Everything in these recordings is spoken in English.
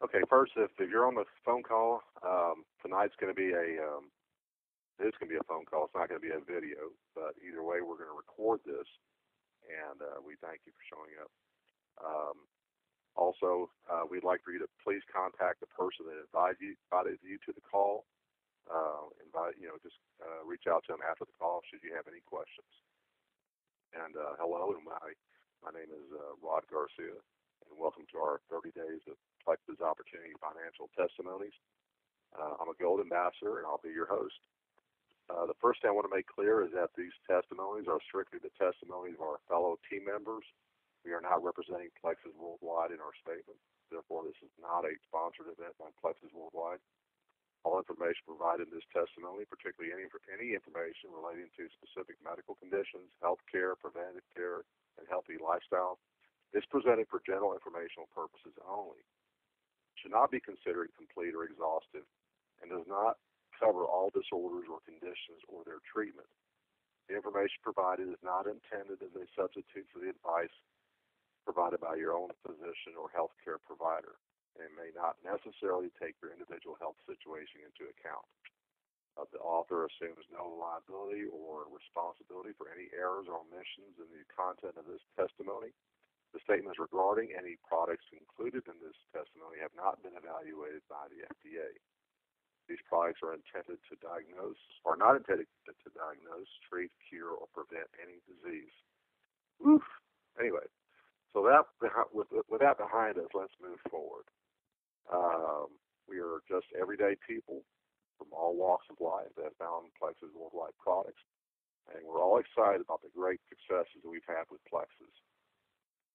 Okay, first, if you're on the phone call, tonight's going to be it's going to be a phone call. It's not going to be a video, but either way, we're going to record this, and we thank you for showing up. Um, we'd like for you to please contact the person that invited you to the call. Reach out to them after the call should you have any questions. And hello, and my name is Rod Garcia, and welcome to our 30 days of Plexus Opportunity Financial Testimonies. I'm a Gold Ambassador, and I'll be your host. The first thing I want to make clear is that these testimonies are strictly the testimonies of our fellow team members. We are not representing Plexus Worldwide in our statement. Therefore, this is not a sponsored event by Plexus Worldwide. All information provided in this testimony, particularly any information relating to specific medical conditions, health care, preventive care, and healthy lifestyle, is presented for general informational purposes only. It should not be considered complete or exhaustive and does not cover all disorders or conditions or their treatment. The information provided is not intended as a substitute for the advice provided by your own physician or healthcare provider, and may not necessarily take your individual health situation into account. The author assumes no liability or responsibility for any errors or omissions in the content of this testimony. The statements regarding any products included in this testimony have not been evaluated by the FDA. These products are intended to diagnose, or not intended to diagnose, treat, cure, or prevent any disease. Oof. Anyway, so with that behind us, let's move forward. We are just everyday people from all walks of life that have found Plexus Worldwide products, and we're all excited about the great successes that we've had with Plexus.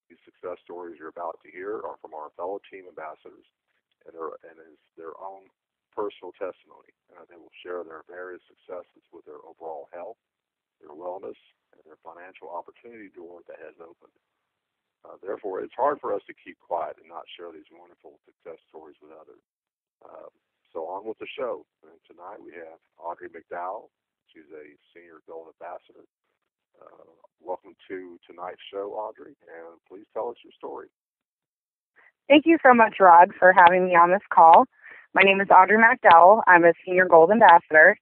These success stories you're about to hear are from our fellow team ambassadors, and is their own personal testimony. They will share their various successes with their overall health, their wellness, and their financial opportunity door that has opened. Therefore, it's hard for us to keep quiet and not share these wonderful success stories with others. So on with the show. And tonight we have Audrey McDowell. She's a Senior Gold Ambassador. Welcome to tonight's show, Audrey, and please tell us your story. Thank you so much, Rod, for having me on this call. My name is Audrey McDowell. I'm a Senior Gold Ambassador.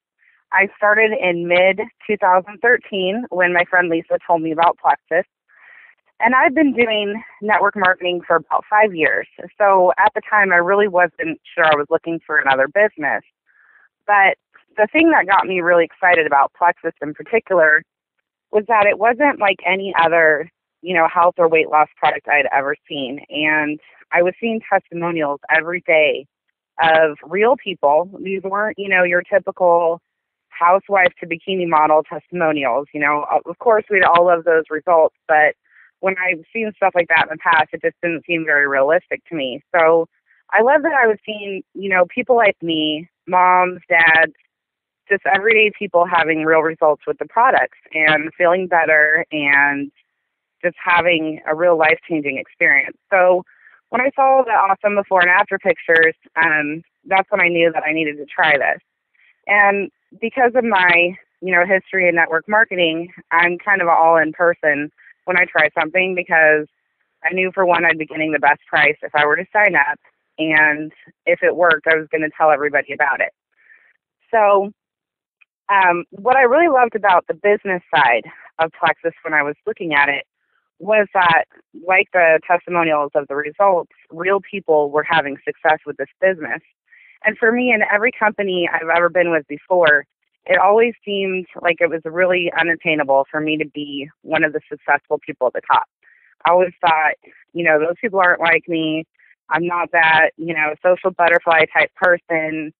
I started in mid-2013 when my friend Lisa told me about Plexus. And I've been doing network marketing for about 5 years. So at the time, I really wasn't sure I was looking for another business. But the thing that got me really excited about Plexus in particular was that it wasn't like any other, health or weight loss product I had ever seen. And I was seeing testimonials every day of real people. These weren't, your typical housewife to bikini model testimonials. Of course, we'd all love those results, but when I've seen stuff like that in the past, it just didn't seem very realistic to me. So I love that I was seeing, people like me, moms, dads, just everyday people having real results with the products and feeling better and just having a real life-changing experience. So when I saw the awesome before and after pictures, that's when I knew that I needed to try this. And because of my, history in network marketing, I'm kind of an all-in person when I try something, because I knew, for one, I'd be getting the best price if I were to sign up, and if it worked, I was going to tell everybody about it. So what I really loved about the business side of Plexus when I was looking at it was that, like the testimonials of the results, real people were having success with this business. And for me, in every company I've ever been with before, it always seemed like it was really unattainable for me to be one of the successful people at the top. I always thought, those people aren't like me. I'm not that, social butterfly type person.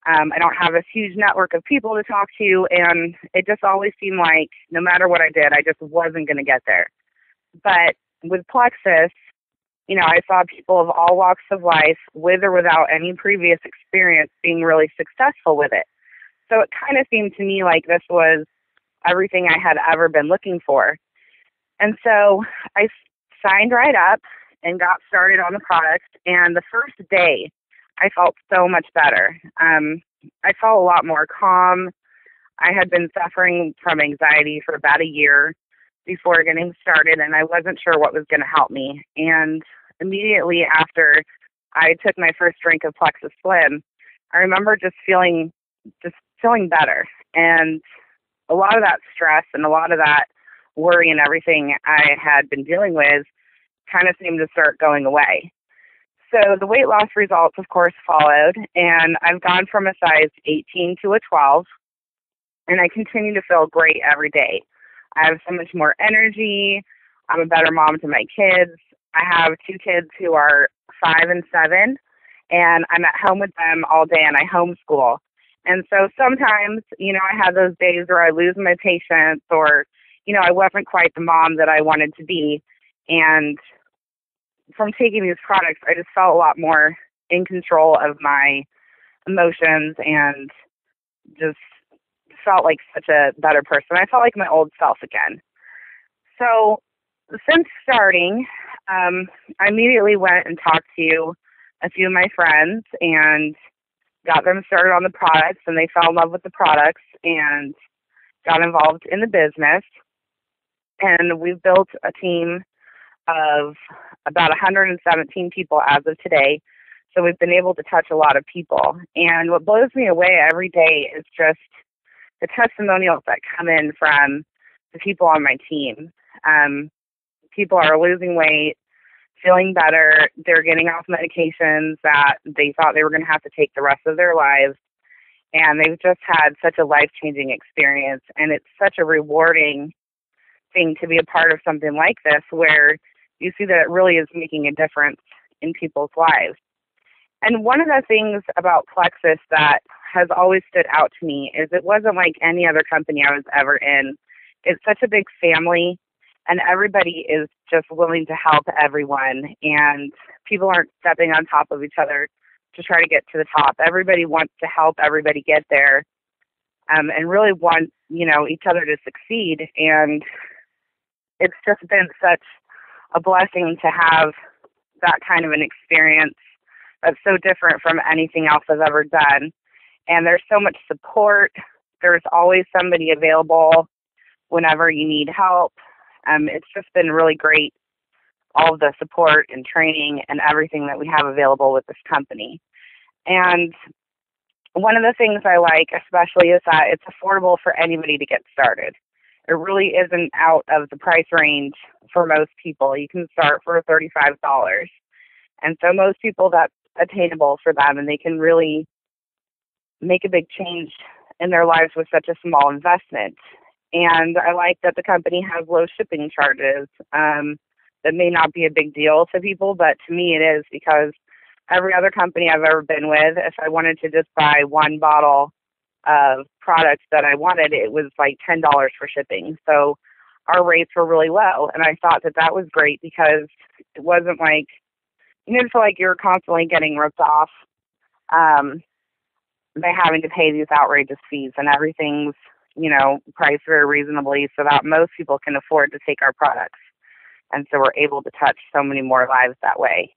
I don't have a huge network of people to talk to. And it just always seemed like no matter what I did, I just wasn't going to get there. But with Plexus, I saw people of all walks of life, with or without any previous experience, being really successful with it. So it kind of seemed to me like this was everything I had ever been looking for. And so I signed right up and got started on the product. And the first day, I felt so much better. I felt a lot more calm. I had been suffering from anxiety for about a year before getting started, and I wasn't sure what was going to help me. And immediately after I took my first drink of Plexus Slim, I remember just feeling better. And a lot of that stress and a lot of that worry and everything I had been dealing with kind of seemed to start going away. So the weight loss results, of course, followed, and I've gone from a size 18 to a 12, and I continue to feel great every day. I have so much more energy. I'm a better mom to my kids. I have 2 kids who are 5 and 7, and I'm at home with them all day, and I homeschool. And so sometimes, I have those days where I lose my patience or, I wasn't quite the mom that I wanted to be. And from taking these products, I just felt a lot more in control of my emotions and just felt like such a better person. I felt like my old self again. So since starting, I immediately went and talked to a few of my friends and got them started on the products, and they fell in love with the products and got involved in the business. And we've built a team of about 117 people as of today. So we've been able to touch a lot of people. And what blows me away every day is just the testimonials that come in from the people on my team. People are losing weight, feeling better. They're getting off medications that they thought they were going to have to take the rest of their lives. And they've just had such a life-changing experience. And it's such a rewarding thing to be a part of something like this, where you see that it really is making a difference in people's lives. And one of the things about Plexus that has always stood out to me is it wasn't like any other company I was ever in. It's such a big family, and everybody is just willing to help everyone, and people aren't stepping on top of each other to try to get to the top. Everybody wants to help everybody get there, and really want, each other to succeed. And it's just been such a blessing to have that kind of an experience that's so different from anything else I've ever done. And there's so much support. There's always somebody available whenever you need help. It's just been really great, all of the support and training and everything that we have available with this company. And one of the things I like especially is that it's affordable for anybody to get started. It really isn't out of the price range for most people. You can start for $35. And so most people, that's attainable for them, and they can really make a big change in their lives with such a small investment. And I like that the company has low shipping charges. That may not be a big deal to people, but to me it is, because every other company I've ever been with, if I wanted to just buy one bottle of products that I wanted, it was like $10 for shipping. So our rates were really low, and I thought that that was great, because it wasn't like, you didn't feel like you were constantly getting ripped off by having to pay these outrageous fees, and everything's, priced very reasonably so that most people can afford to take our products. And so we're able to touch so many more lives that way.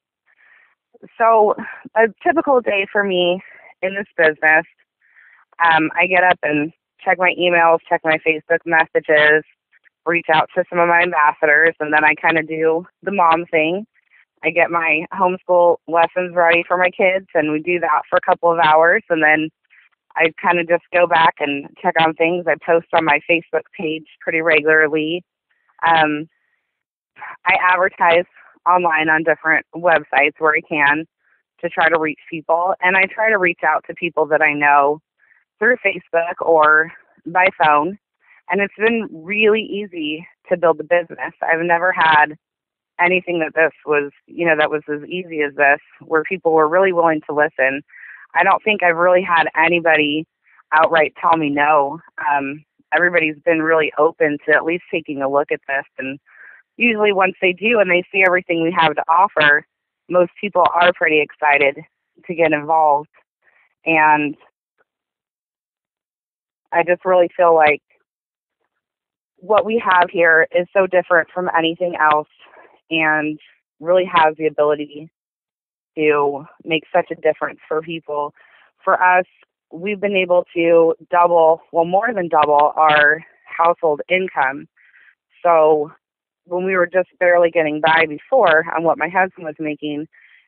So a typical day for me in this business, I get up and check my emails, check my Facebook messages, reach out to some of my ambassadors, and then I kind of do the mom thing. I get my homeschool lessons ready for my kids, and we do that for a couple of hours, and then I kind of just go back and check on things. I post on my Facebook page pretty regularly. I advertise online on different websites where I can to try to reach people, and I try to reach out to people that I know through Facebook or by phone, and it's been really easy to build a business. I've never had anything that this was, that was as easy as this, where people were really willing to listen. I don't think I've really had anybody outright tell me no. Everybody's been really open to at least taking a look at this, and usually once they do and they see everything we have to offer, most people are pretty excited to get involved. And I just really feel like what we have here is so different from anything else, and really has the ability to make such a difference for people. For us, we've been able to more than double our household income. So when we were just barely getting by before on what my husband was making,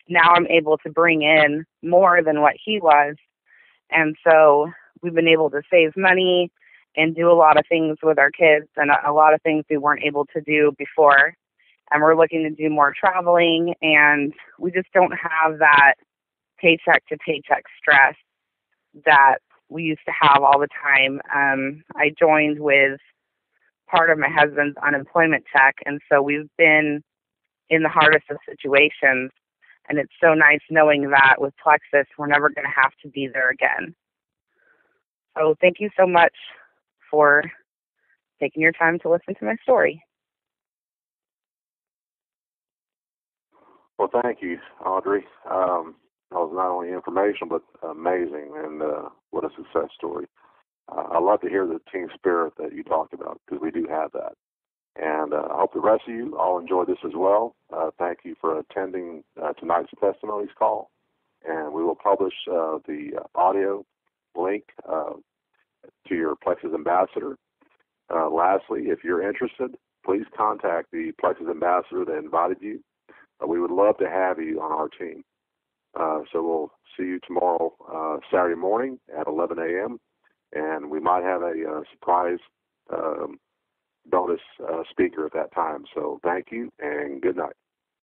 now I'm able to bring in more than what he was. And so we've been able to save money and do a lot of things with our kids and a lot of things we weren't able to do before. And we're looking to do more traveling, and we just don't have that paycheck to paycheck stress that we used to have all the time. I joined with part of my husband's unemployment check, and so we've been in the hardest of situations. And it's so nice knowing that with Plexus, we're never going to have to be there again. So thank you so much for taking your time to listen to my story. Well, thank you, Audrey. That was not only informational, but amazing, and what a success story. I love to hear the team spirit that you talked about, because we do have that. And I hope the rest of you all enjoy this as well. Thank you for attending tonight's testimonies call. And we will publish the audio link to your Plexus ambassador. Lastly, if you're interested, please contact the Plexus ambassador that invited you. We would love to have you on our team. So we'll see you tomorrow, Saturday morning at 11 a.m. And we might have a surprise bonus speaker at that time. So thank you and good night.